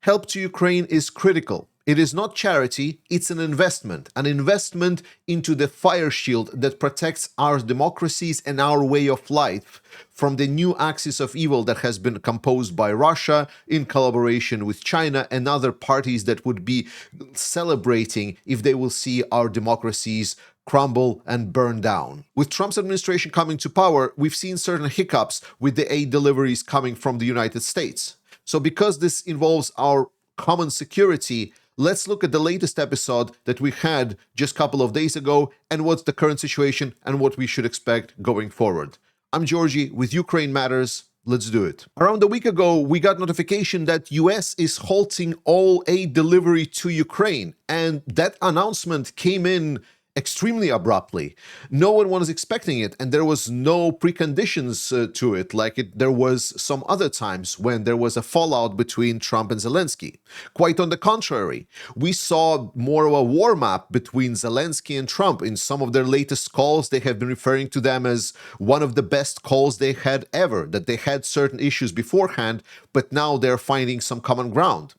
help to Ukraine is critical. It is not charity, it's an investment into the fire shield that protects our democracies and our way of life from the new axis of evil that has been composed by Russia in collaboration with China and other parties that would be celebrating if they will see our democracies crumble and burn down. With Trump's administration coming to power, we've seen certain hiccups with the aid deliveries coming from the United States. So because this involves our common security, let's look at the latest episode that we had just a couple of days ago and what's the current situation and what we should expect going forward. I'm Georgie with Ukraine Matters. Let's do it. Around a week ago, we got notification that US is halting all aid delivery to Ukraine, and that announcement came in extremely abruptly. No one was expecting it, and there was no preconditions to it like there was some other times when there was a fallout between Trump and Zelensky. Quite on the contrary, we saw more of a war map between Zelensky and Trump. In some of their latest calls, they have been referring to them as one of the best calls they had ever, that they had certain issues beforehand, but now they're finding some common ground.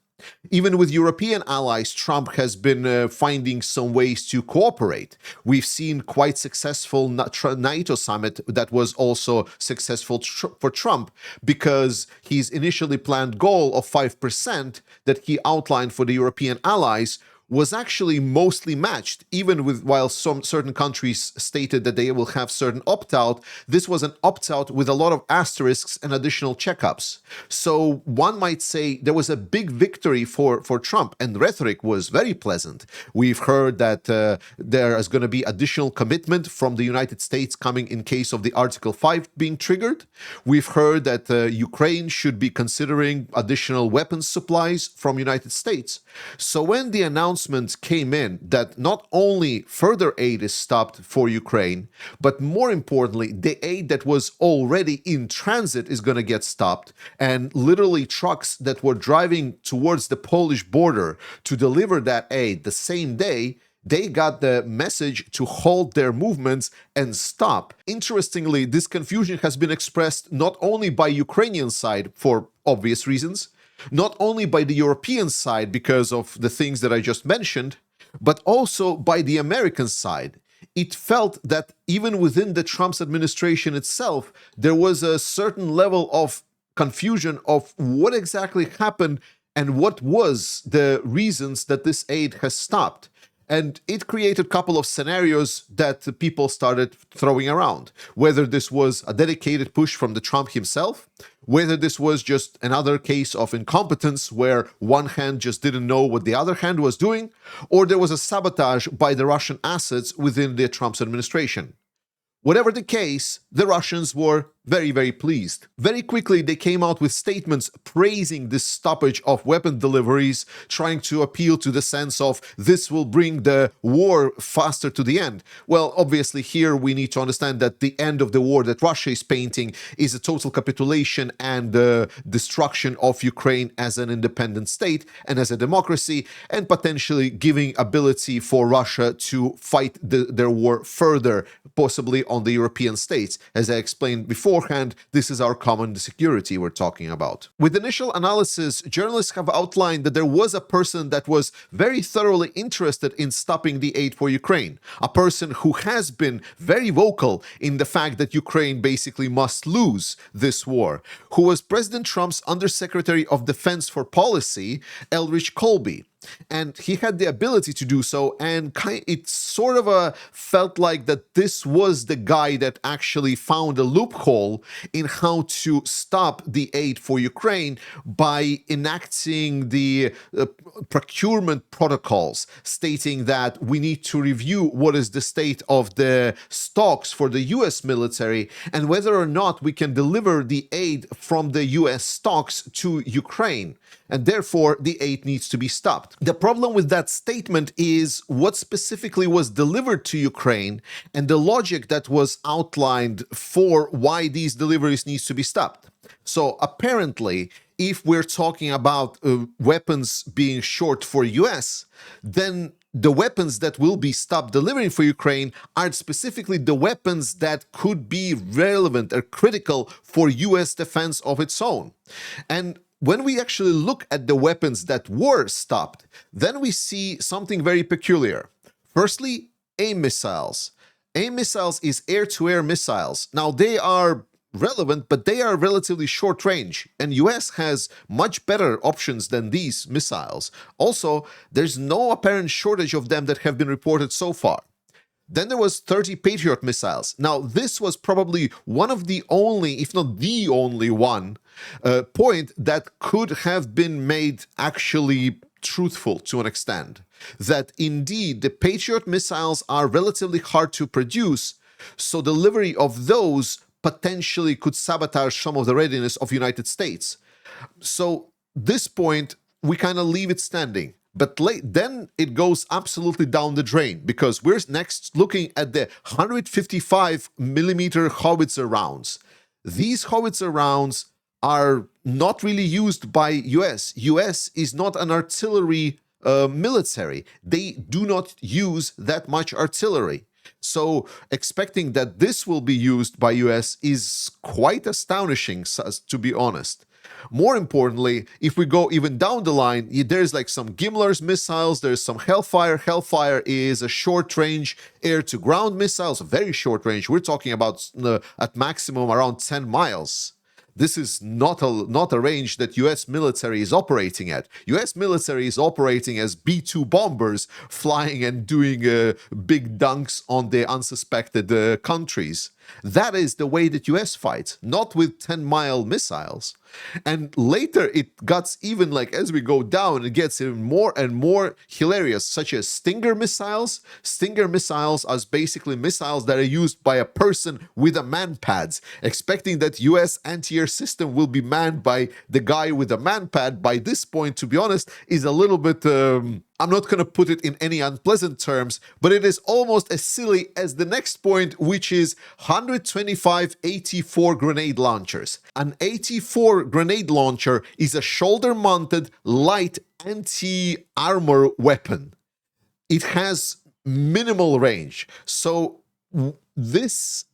Even with European allies, Trump has been finding some ways to cooperate. We've seen quite successful NATO summit that was also successful for Trump because his initially planned goal of 5% that he outlined for the European allies was actually mostly matched, even while some certain countries stated that they will have certain opt-out. This was an opt-out with a lot of asterisks and additional checkups. So one might say there was a big victory for Trump, and rhetoric was very pleasant. We've heard that there is going to be additional commitment from the United States coming in case of the Article 5 being triggered. We've heard that Ukraine should be considering additional weapons supplies from United States. So when the announcement came in that not only further aid is stopped for Ukraine, but more importantly, the aid that was already in transit is going to get stopped, and literally trucks that were driving towards the Polish border to deliver that aid the same day, they got the message to halt their movements and stop. Interestingly, this confusion has been expressed not only by Ukrainian side for obvious reasons, not only by the European side because of the things that I just mentioned, but also by the American side. It felt that even within the Trump's administration itself, there was a certain level of confusion of what exactly happened and what was the reasons that this aid has stopped. And it created a couple of scenarios that people started throwing around. Whether this was a dedicated push from the Trump himself, whether this was just another case of incompetence where one hand just didn't know what the other hand was doing, or there was a sabotage by the Russian assets within the Trump's administration. Whatever the case, the Russians were very, very pleased. Very quickly, they came out with statements praising this stoppage of weapon deliveries, trying to appeal to the sense of this will bring the war faster to the end. Well, obviously, here we need to understand that the end of the war that Russia is painting is a total capitulation and the destruction of Ukraine as an independent state and as a democracy, and potentially giving ability for Russia to fight their war further, possibly on the European states. As I explained before, this is our common security we're talking about. With initial analysis, journalists have outlined that there was a person that was very thoroughly interested in stopping the aid for Ukraine, a person who has been very vocal in the fact that Ukraine basically must lose this war, who was President Trump's Undersecretary of Defense for Policy, Elrich Colby. And he had the ability to do so, and it sort of felt like that this was the guy that actually found a loophole in how to stop the aid for Ukraine by enacting the procurement protocols, stating that we need to review what is the state of the stocks for the US military and whether or not we can deliver the aid from the US stocks to Ukraine. And therefore, the aid needs to be stopped. The problem with that statement is what specifically was delivered to Ukraine and the logic that was outlined for why these deliveries needs to be stopped. So apparently, if we're talking about weapons being short for US, then the weapons that will be stopped delivering for Ukraine are specifically the weapons that could be relevant or critical for US defense of its own. And when we actually look at the weapons that were stopped, then we see something very peculiar. Firstly, AIM missiles. AIM missiles is air-to-air missiles. Now, they are relevant, but they are relatively short range, and US has much better options than these missiles. Also, there's no apparent shortage of them that have been reported so far. Then there was 30 Patriot missiles. Now, this was probably one of the only, if not the only one, point that could have been made actually truthful to an extent. That indeed, the Patriot missiles are relatively hard to produce, so delivery of those potentially could sabotage some of the readiness of the United States. So this point, we kind of leave it standing. But then it goes absolutely down the drain, because we're next looking at the 155 millimeter howitzer rounds. These howitzer rounds are not really used by US. US is not an artillery military. They do not use that much artillery. So expecting that this will be used by US is quite astonishing, to be honest. More importantly, if we go even down the line, there's like some Gimler's missiles, there's some Hellfire. Hellfire is a short-range air-to-ground missiles, very short range. We're talking about at maximum around 10 miles. This is not a range that US military is operating at. US military is operating as B-2 bombers, flying and doing big dunks on the unsuspected countries. That is the way that US fights, not with 10-mile missiles. And later it gets even, like, as we go down, it gets even more and more hilarious, such as Stinger missiles. Stinger missiles are basically missiles that are used by a person with a man-pads. Expecting that US anti-air system will be manned by the guy with a man-pad, by this point, to be honest, is a little bit... I'm not going to put it in any unpleasant terms, but it is almost as silly as the next point, which is 125 AT-4 grenade launchers. An AT-4 grenade launcher is a shoulder-mounted, light anti-armor weapon. It has minimal range, so this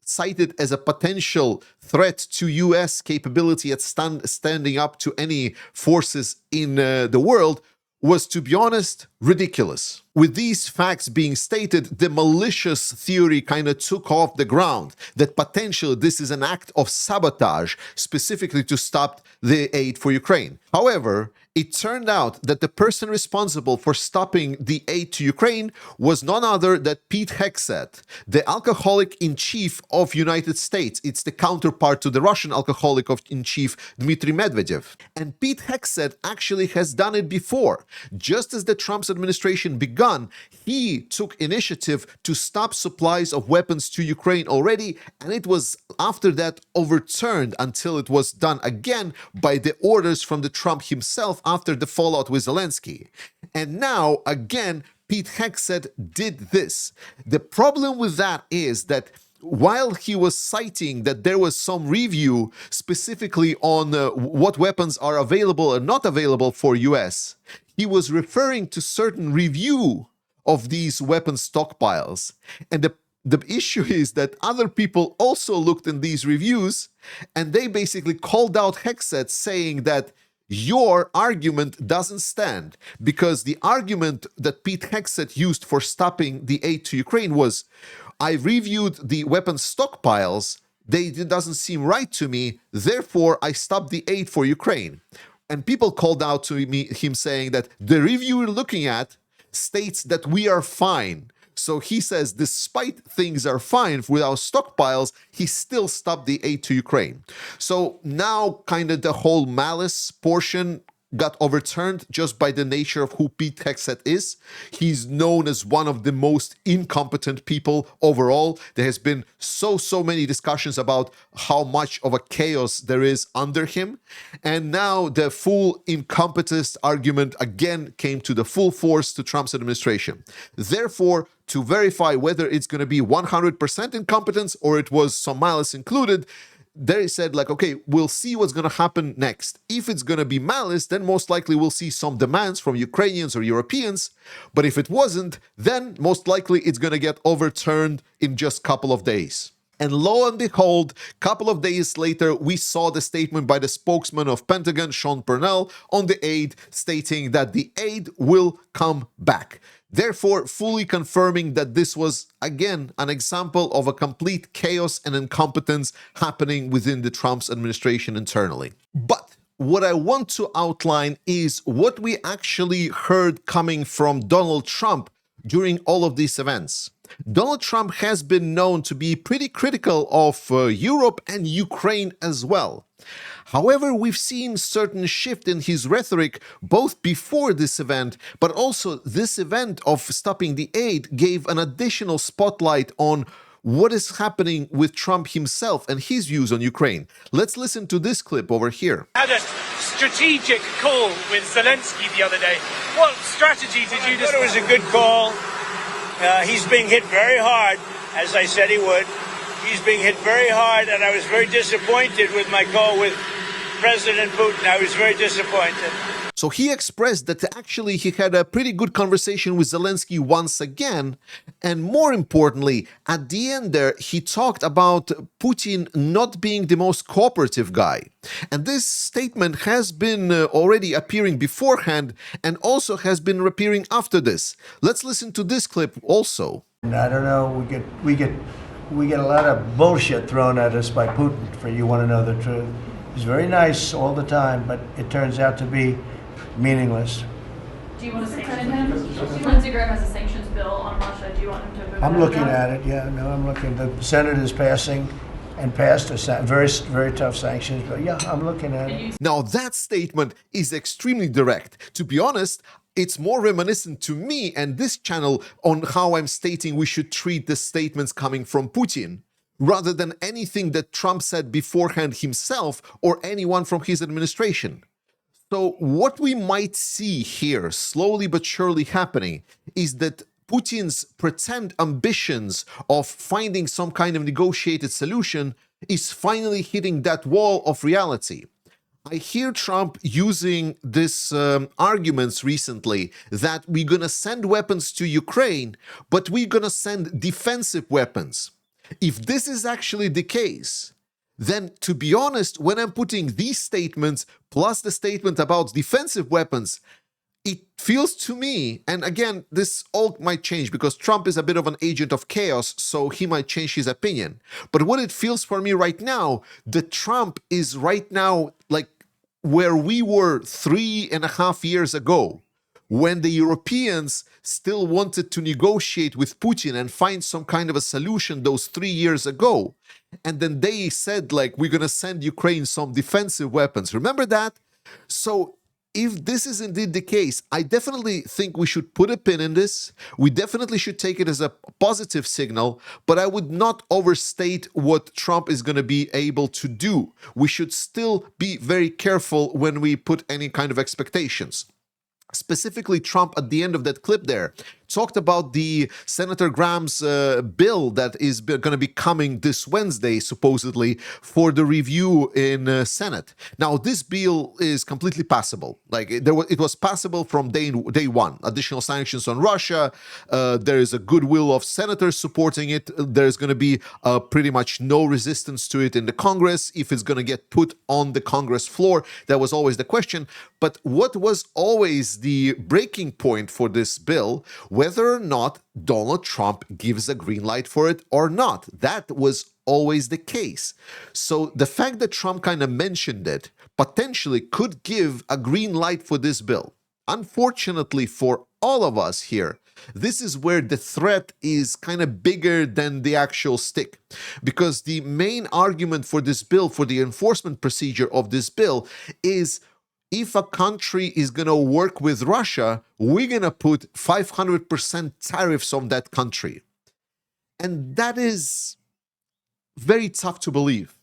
cited as a potential threat to US capability at standing up to any forces in the world was, to be honest, ridiculous. With these facts being stated, the malicious theory kind of took off the ground, that potentially this is an act of sabotage, specifically to stop the aid for Ukraine. However, it turned out that the person responsible for stopping the aid to Ukraine was none other than Pete Hegseth, the alcoholic-in-chief of United States. It's the counterpart to the Russian alcoholic-in-chief Dmitry Medvedev. And Pete Hegseth actually has done it before. Just as the Trump's administration begun, he took initiative to stop supplies of weapons to Ukraine already, and it was after that overturned until it was done again by the orders from the Trump himself after the fallout with Zelensky. And now, again, Pete Hegseth did this. The problem with that is that while he was citing that there was some review specifically on what weapons are available and not available for US, he was referring to certain review of these weapon stockpiles. And the issue is that other people also looked in these reviews, and they basically called out Hegseth, saying that your argument doesn't stand, because the argument that Pete Hegseth used for stopping the aid to Ukraine was, I reviewed the weapon stockpiles, it doesn't seem right to me, therefore I stopped the aid for Ukraine. And people called out to him saying that the review you're looking at states that we are fine. So he says, despite things are fine with our stockpiles, he still stopped the aid to Ukraine. So now kind of the whole malice portion got overturned just by the nature of who Pete Hegseth is. He's known as one of the most incompetent people overall. There has been so many discussions about how much of a chaos there is under him. And now the full incompetence argument again came to the full force to Trump's administration. Therefore, to verify whether it's going to be 100% incompetence or it was some malice included, they said, like, okay, we'll see what's going to happen next. If it's going to be malice, then most likely we'll see some demands from Ukrainians or Europeans. But if it wasn't, then most likely it's going to get overturned in just a couple of days. And lo and behold, a couple of days later, we saw the statement by the spokesman of Pentagon, Sean Purnell, on the aid, stating that the aid will come back. Therefore, fully confirming that this was, again, an example of a complete chaos and incompetence happening within the Trump's administration internally. But what I want to outline is what we actually heard coming from Donald Trump during all of these events. Donald Trump has been known to be pretty critical of Europe and Ukraine as well. However, we've seen certain shift in his rhetoric both before this event, but also this event of stopping the aid gave an additional spotlight on what is happening with Trump himself and his views on Ukraine. Let's listen to this clip over here. I had a strategic call with Zelensky the other day. What strategy did you discuss? It was a good call. He's being hit very hard, as I said he would. He's being hit very hard, and I was very disappointed with my call with President Putin. I was very disappointed. So he expressed that actually he had a pretty good conversation with Zelensky once again. And more importantly, at the end there, he talked about Putin not being the most cooperative guy. And this statement has been already appearing beforehand and also has been appearing after this. Let's listen to this clip also. I don't know, we get a lot of bullshit thrown at us by Putin, for you want to know the truth. He's very nice all the time, but it turns out to be meaningless. Do you want to sanction him? Lindsey Graham has a sanctions bill on Russia. Do you want him to vote? I'm looking at it, yeah, no, I'm looking. The Senate is passing and passed a very, very tough sanctions bill. Yeah, I'm looking at it. Now that statement is extremely direct. To be honest, it's more reminiscent to me and this channel on how I'm stating we should treat the statements coming from Putin, rather than anything that Trump said beforehand himself or anyone from his administration. So what we might see here, slowly but surely happening, is that Putin's pretend ambitions of finding some kind of negotiated solution is finally hitting that wall of reality. I hear Trump using this arguments recently that we're going to send weapons to Ukraine, but we're going to send defensive weapons. If this is actually the case, then to be honest, when I'm putting these statements plus the statement about defensive weapons, it feels to me, and again, this all might change because Trump is a bit of an agent of chaos, so he might change his opinion. But what it feels for me right now, that Trump is right now like where we were 3.5 years ago, when the Europeans still wanted to negotiate with Putin and find some kind of a solution those 3 years ago. And then they said, like, we're going to send Ukraine some defensive weapons. Remember that? So if this is indeed the case, I definitely think we should put a pin in this. We definitely should take it as a positive signal, but I would not overstate what Trump is going to be able to do. We should still be very careful when we put any kind of expectations. Specifically, Trump, at the end of that clip there, talked about the Senator Graham's bill that is going to be coming this Wednesday, supposedly, for the review in Senate. Now, this bill is completely passable. Like, it was passable from day one. Additional sanctions on Russia. There is a goodwill of senators supporting it. There's going to be pretty much no resistance to it in the Congress if it's going to get put on the Congress floor. That was always the question. But what was always the breaking point for this bill, whether or not Donald Trump gives a green light for it or not. That was always the case. So the fact that Trump kind of mentioned it potentially could give a green light for this bill. Unfortunately for all of us here, this is where the threat is kind of bigger than the actual stick. Because the main argument for this bill, for the enforcement procedure of this bill, is if a country is going to work with Russia, we're going to put 500% tariffs on that country. And that is very tough to believe.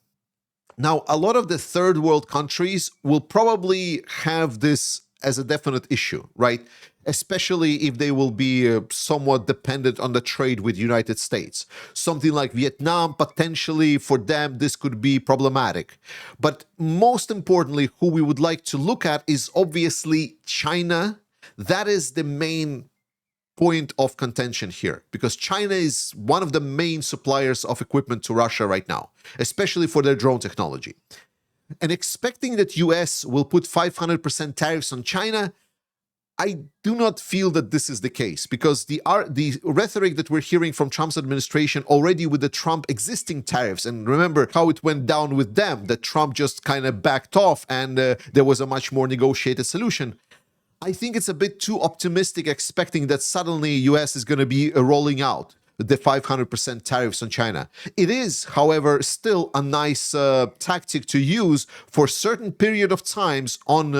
Now, a lot of the third world countries will probably have this as a definite issue, right? Especially if they will be somewhat dependent on the trade with the United States. Something like Vietnam, potentially for them, this could be problematic. But most importantly, who we would like to look at is obviously China. That is the main point of contention here, because China is one of the main suppliers of equipment to Russia right now, especially for their drone technology. And expecting that US will put 500% tariffs on China, I do not feel that this is the case, because the rhetoric that we're hearing from Trump's administration already with the Trump existing tariffs, and remember how it went down with them, that Trump just kind of backed off and there was a much more negotiated solution. I think it's a bit too optimistic expecting that suddenly US is going to be rolling out the 500% tariffs on China. It is, however, still a nice tactic to use for certain period of times on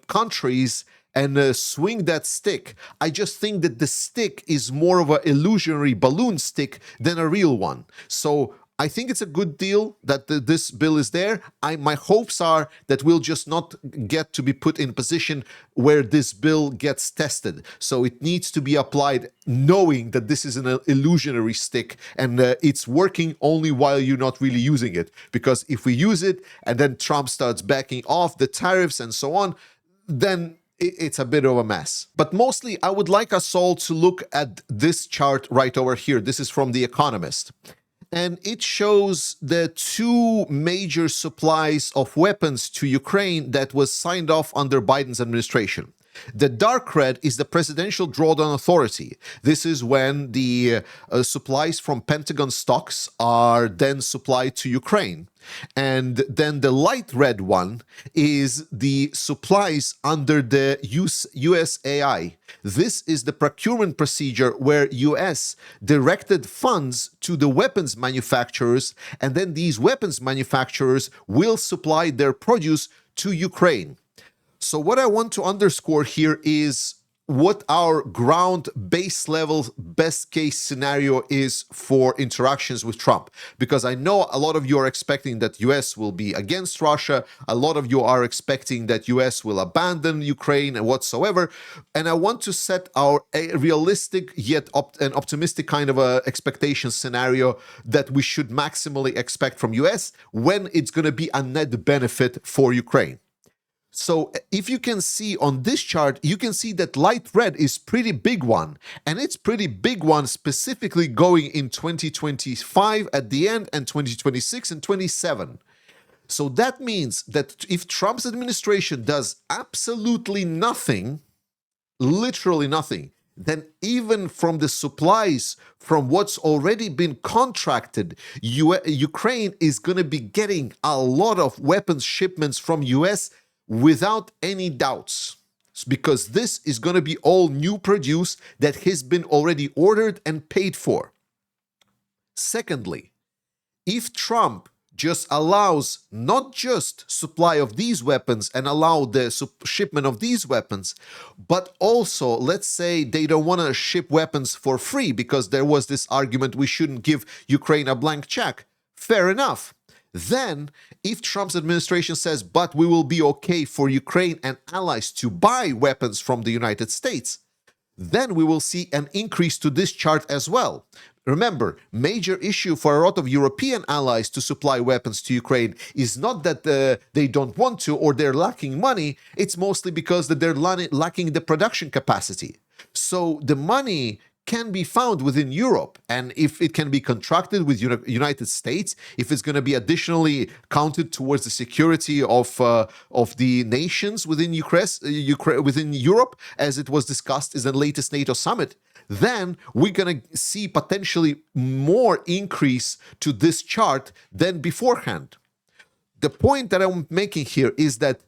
countries and swing that stick. I just think that the stick is more of an illusionary balloon stick than a real one. So I think it's a good deal that this bill is there. My hopes are that we'll just not get to be put in a position where this bill gets tested. So it needs to be applied knowing that this is an illusionary stick and it's working only while you're not really using it. Because if we use it and then Trump starts backing off the tariffs and so on, then it's a bit of a mess. But mostly I would like us all to look at this chart right over here. This is from The Economist. And it shows the two major supplies of weapons to Ukraine that was signed off under Biden's administration. The dark red is the Presidential Drawdown Authority. This is when the supplies from Pentagon stocks are then supplied to Ukraine. And then the light red one is the supplies under the USAI. This is the procurement procedure where US directed funds to the weapons manufacturers, and then these weapons manufacturers will supply their produce to Ukraine. So what I want to underscore here is what our ground base level best case scenario is for interactions with Trump. Because I know a lot of you are expecting that US will be against Russia. A lot of you are expecting that US will abandon Ukraine and whatsoever. And I want to set a realistic yet an optimistic kind of a expectation scenario that we should maximally expect from US when it's going to be a net benefit for Ukraine. So if you can see on this chart, you can see that light red is pretty big one. And it's pretty big one specifically going in 2025 at the end and 2026 and 27. So that means that if Trump's administration does absolutely nothing, literally nothing, then even from the supplies from what's already been contracted, Ukraine is going to be getting a lot of weapons shipments from US without any doubts, because this is going to be all new produce that has been already ordered and paid for. Secondly, if Trump just allows not just supply of these weapons and allow the shipment of these weapons, but also, let's say they don't want to ship weapons for free because there was this argument we shouldn't give Ukraine a blank check. Fair enough. Then, if Trump's administration says, but we will be okay for Ukraine and allies to buy weapons from the United States, then we will see an increase to this chart as well. Remember, major issue for a lot of European allies to supply weapons to Ukraine is not that they don't want to or they're lacking money, it's mostly because that they're lacking the production capacity. So the money can be found within Europe, and if it can be contracted with United States, if it's going to be additionally counted towards the security of the nations within within Europe, as it was discussed in the latest NATO summit, then we're going to see potentially more increase to this chart than beforehand. The point that I'm making here is that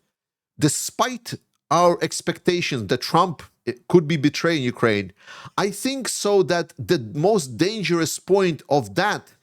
despite our expectations that Trump could be betraying Ukraine, I think so that the most dangerous point of that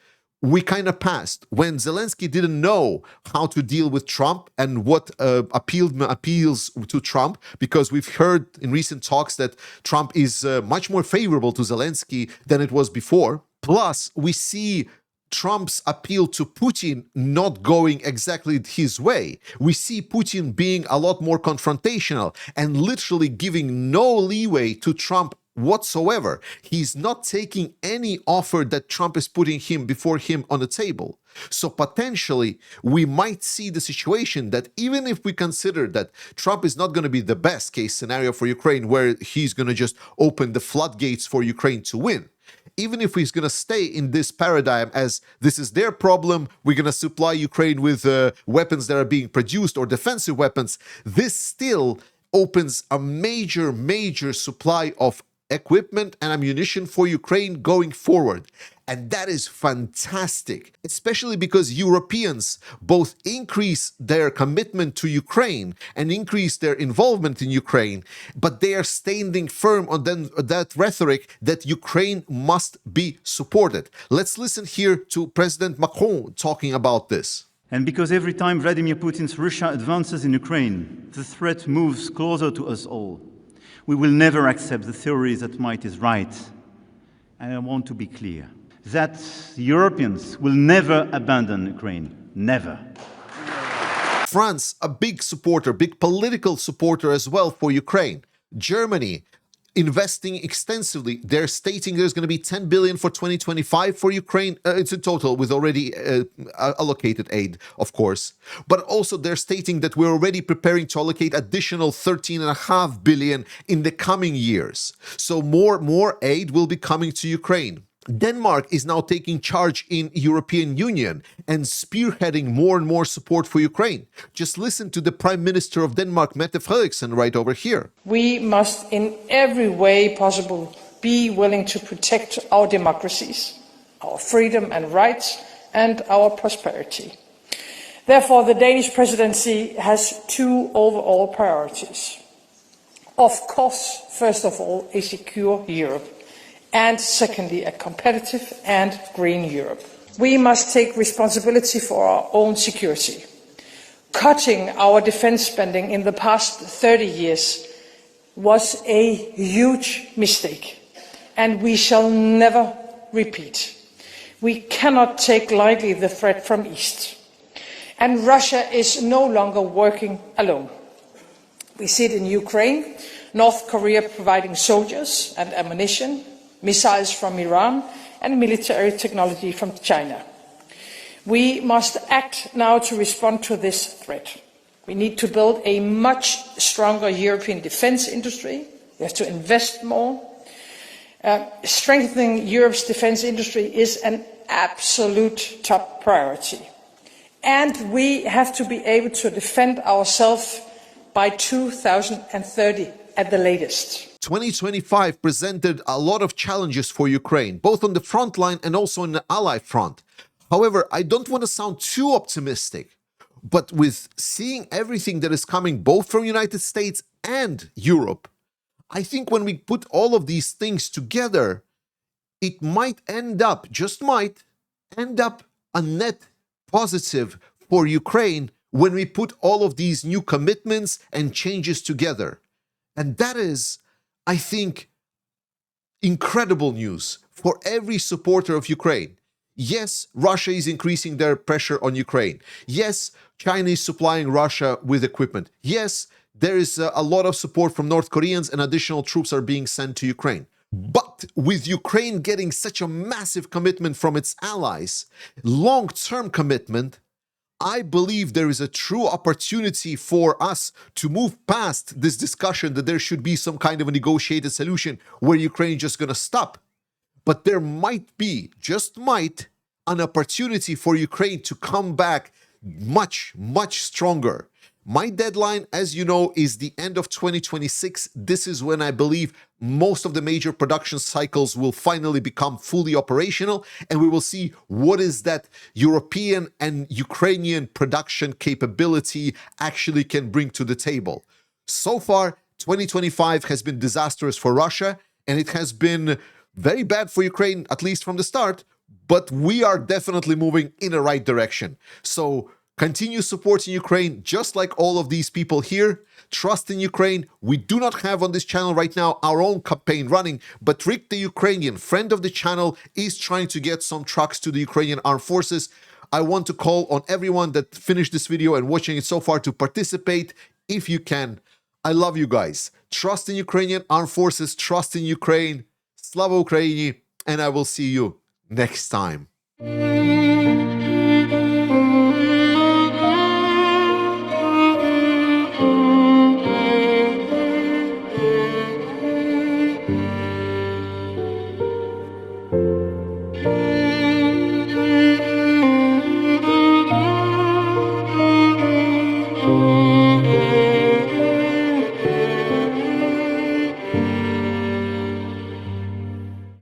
we kind of passed when Zelensky didn't know how to deal with Trump and what appeals to Trump, because we've heard in recent talks that Trump is much more favorable to Zelensky than it was before. Plus, we see Trump's appeal to Putin not going exactly his way. We see Putin being a lot more confrontational and literally giving no leeway to Trump whatsoever. He's not taking any offer that Trump is putting before him on the table. So potentially, we might see the situation that even if we consider that Trump is not going to be the best case scenario for Ukraine, where he's going to just open the floodgates for Ukraine to win, even if he's going to stay in this paradigm as this is their problem, we're going to supply Ukraine with weapons that are being produced or defensive weapons, this still opens a major supply of equipment and ammunition for Ukraine going forward. And that is fantastic, especially because Europeans both increase their commitment to Ukraine and increase their involvement in Ukraine, but they are standing firm on that rhetoric that Ukraine must be supported. Let's listen here to President Macron talking about this. And because every time Vladimir Putin's Russia advances in Ukraine, the threat moves closer to us all. We will never accept the theory that might is right. And I want to be clear that Europeans will never abandon Ukraine. Never. France, a big supporter, big political supporter as well for Ukraine. Germany, investing extensively. They're stating there's going to be 10 billion for 2025 for Ukraine. It's a total with already allocated aid, of course. But also they're stating that we're already preparing to allocate additional 13.5 billion in the coming years. So more aid will be coming to Ukraine. Denmark is now taking charge in European Union and spearheading more and more support for Ukraine. Just listen to the Prime Minister of Denmark, Mette Frederiksen, right over here. We must in every way possible be willing to protect our democracies, our freedom and rights, and our prosperity. Therefore, the Danish presidency has two overall priorities. Of course, first of all, a secure Europe. And secondly, a competitive and green Europe. We must take responsibility for our own security. Cutting our defense spending in the past 30 years was a huge mistake, and we shall never repeat. We cannot take lightly the threat from East. And Russia is no longer working alone. We see it in Ukraine, North Korea providing soldiers and ammunition, missiles from Iran, and military technology from China. We must act now to respond to this threat. We need to build a much stronger European defence industry. We have to invest more. Strengthening Europe's defence industry is an absolute top priority. And we have to be able to defend ourselves by 2030 at the latest. 2025 presented a lot of challenges for Ukraine, both on the front line and also on the ally front. However, I don't want to sound too optimistic, but with seeing everything that is coming both from United States and Europe, I think when we put all of these things together, it might end up, just might, end up a net positive for Ukraine when we put all of these new commitments and changes together. And that is, I think, incredible news for every supporter of Ukraine. Yes, Russia is increasing their pressure on Ukraine. Yes, China is supplying Russia with equipment. Yes, there is a lot of support from North Koreans and additional troops are being sent to Ukraine. But with Ukraine getting such a massive commitment from its allies, long-term commitment, I believe there is a true opportunity for us to move past this discussion that there should be some kind of a negotiated solution where Ukraine is just going to stop. But there might be, just might, an opportunity for Ukraine to come back much stronger. My deadline, as you know, is the end of 2026. This is when I believe most of the major production cycles will finally become fully operational, and we will see what is that European and Ukrainian production capability actually can bring to the table. So far, 2025 has been disastrous for Russia, and it has been very bad for Ukraine, at least from the start, but we are definitely moving in the right direction. So continue supporting Ukraine, just like all of these people here. Trust in Ukraine. We do not have on this channel right now our own campaign running, but Rick the Ukrainian, friend of the channel, is trying to get some trucks to the Ukrainian armed forces. I want to call on everyone that finished this video and watching it so far to participate if you can. I love you guys. Trust in Ukrainian armed forces, trust in Ukraine. Slava Ukraini, and I will see you next time.